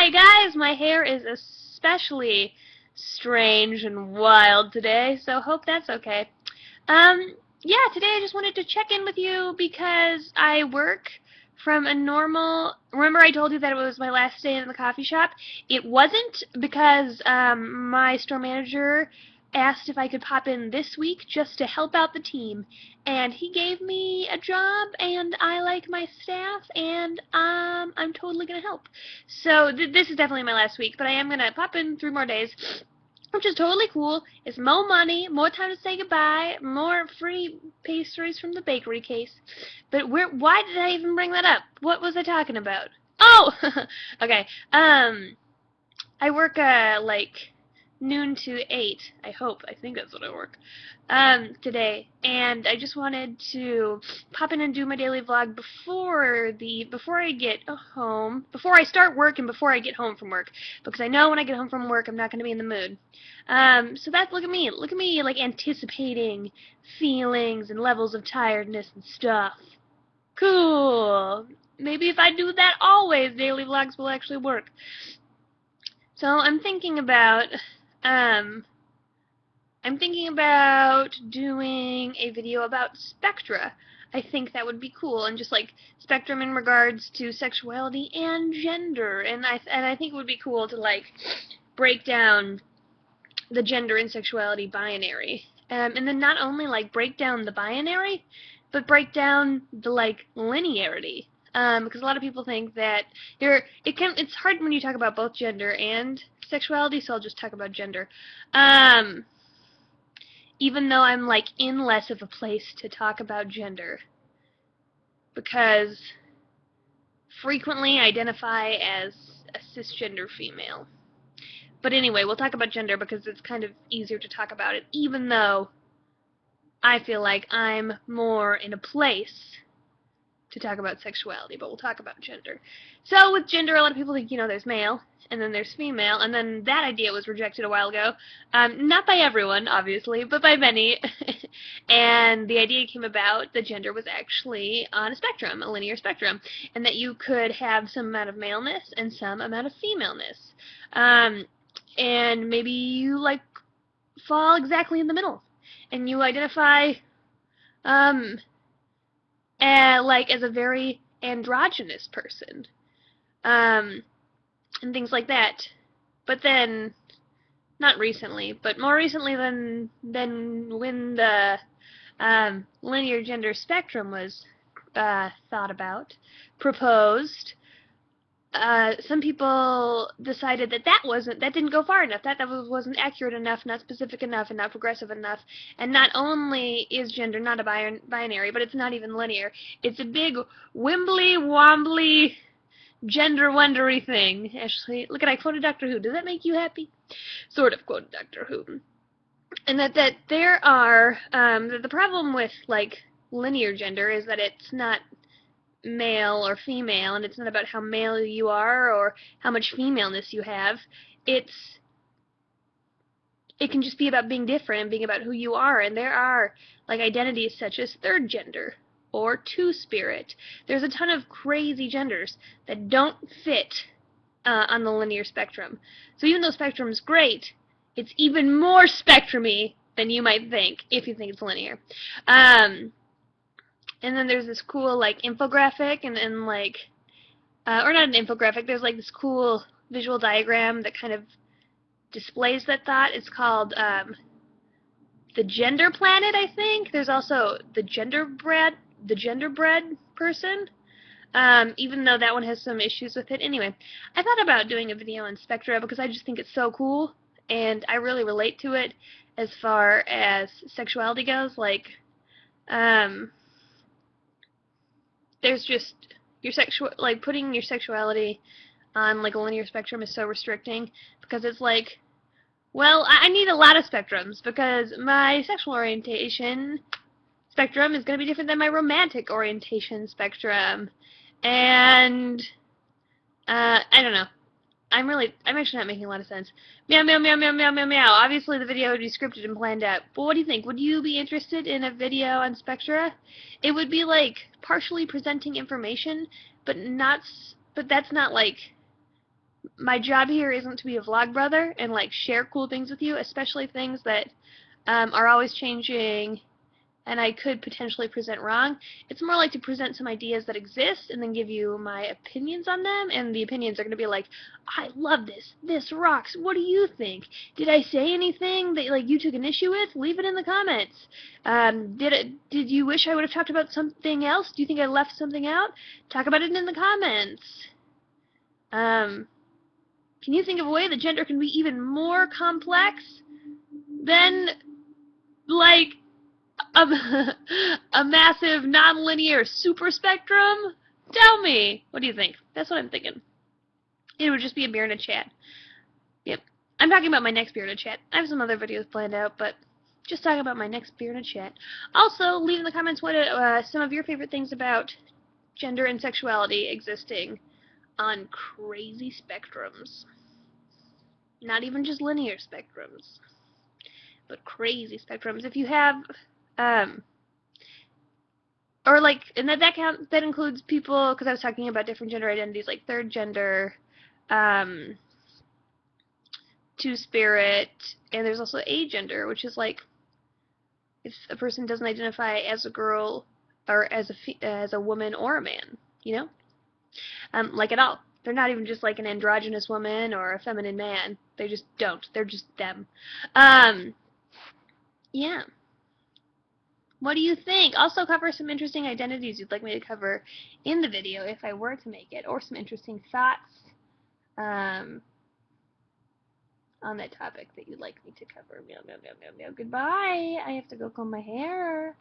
Hi guys, my hair is especially strange and wild today, so hope that's okay. Yeah, today I just wanted to check in with you because I work from a normal. Remember I told you that it was my last day in the coffee shop? It wasn't because my store manager asked if I could pop in this week just to help out the team, and he gave me a job, and I like my staff, and I'm totally gonna help. So this is definitely my last week, but I am gonna pop in 3 more days, which is totally cool. It's more money, more time to say goodbye, more free pastries from the bakery case. But why did I even bring that up? What was I talking about? Oh, okay. I work like noon to 8. I hope. I think that's what I work today, and I just wanted to pop in and do my daily vlog before I get home, before I start work and before I get home from work, because I know when I get home from work I'm not going to be in the mood. So that's look at me like anticipating feelings and levels of tiredness and stuff. Cool. Maybe if I do that always, daily vlogs will actually work. So I'm thinking about doing a video about spectra. I think that would be cool, and just like spectrum in regards to sexuality and gender, and I think it would be cool to like break down the gender and sexuality binary, and then not only like break down the binary, but break down the like linearity. Because a lot of people think that it's hard when you talk about both gender and sexuality, so I'll just talk about gender. Even though I'm like in less of a place to talk about gender, because frequently identify as a cisgender female. But anyway, we'll talk about gender because it's kind of easier to talk about it, even though I feel like I'm more in a place to talk about sexuality, but we'll talk about gender. So with gender, a lot of people think, there's male, and then there's female, and then that idea was rejected a while ago. Not by everyone, obviously, but by many. And the idea came about that gender was actually on a spectrum, a linear spectrum, and that you could have some amount of maleness and some amount of femaleness. And maybe you, like, fall exactly in the middle, and you identify, like as a very androgynous person, and things like that. But then, not recently, but more recently than when the linear gender spectrum was thought about, proposed, some people decided that didn't go far enough, that wasn't accurate enough, not specific enough, and not progressive enough. And not only is gender not a binary, but it's not even linear. It's a big wimbly wombly gender wondery thing. Actually, look at, I quoted Doctor Who. Does that make you happy? Sort of quoted Doctor Who. And that there are the problem with like linear gender is that it's not male or female, and it's not about how male you are or how much femaleness you have. It can just be about being different and being about who you are, and there are like identities such as third gender or two-spirit. There's a ton of crazy genders that don't fit on the linear spectrum. So even though spectrum's great, it's even more spectrumy than you might think if you think it's linear. And then there's this cool like infographic and like, or not an infographic, there's like this cool visual diagram that kind of displays that thought. It's called the Gender Planet, I think. There's also the Genderbread person, even though that one has some issues with it. Anyway, I thought about doing a video on Spectra because I just think it's so cool, and I really relate to it as far as sexuality goes. Like, there's just like putting your sexuality on like a linear spectrum is so restricting, because it's like, well, I need a lot of spectrums because my sexual orientation spectrum is going to be different than my romantic orientation spectrum, and I don't know. I'm actually not making a lot of sense. Meow, meow, meow, meow, meow, meow, meow. Obviously the video would be scripted and planned out. But what do you think? Would you be interested in a video on spectra? It would be like partially presenting information, but that's not like my job here isn't to be a vlog brother and like share cool things with you, especially things that are always changing and I could potentially present wrong. It's more like to present some ideas that exist and then give you my opinions on them, and the opinions are going to be like, I love this, this rocks, what do you think? Did I say anything that like you took an issue with? Leave it in the comments. Did you wish I would have talked about something else? Do you think I left something out? Talk about it in the comments. Can you think of a way that gender can be even more complex than like a, a massive nonlinear superspectrum? Tell me. What do you think? That's what I'm thinking. It would just be a beer and a chat. Yep. I'm talking about my next beer and a chat. I have some other videos planned out, but just talking about my next beer and a chat. Also, leave in the comments what some of your favorite things about gender and sexuality existing on crazy spectrums. Not even just linear spectrums, but crazy spectrums. If you have or like, and that includes people, because I was talking about different gender identities, like third gender, two-spirit, and there's also agender, which is like if a person doesn't identify as a girl or as a woman or a man, you know, like at all. They're not even just like an androgynous woman or a feminine man. They just don't. They're just them. Yeah. What do you think? Also cover some interesting identities you'd like me to cover in the video if I were to make it, or some interesting thoughts on that topic that you'd like me to cover. Meow, meow, meow, meow, meow. Goodbye. I have to go comb my hair.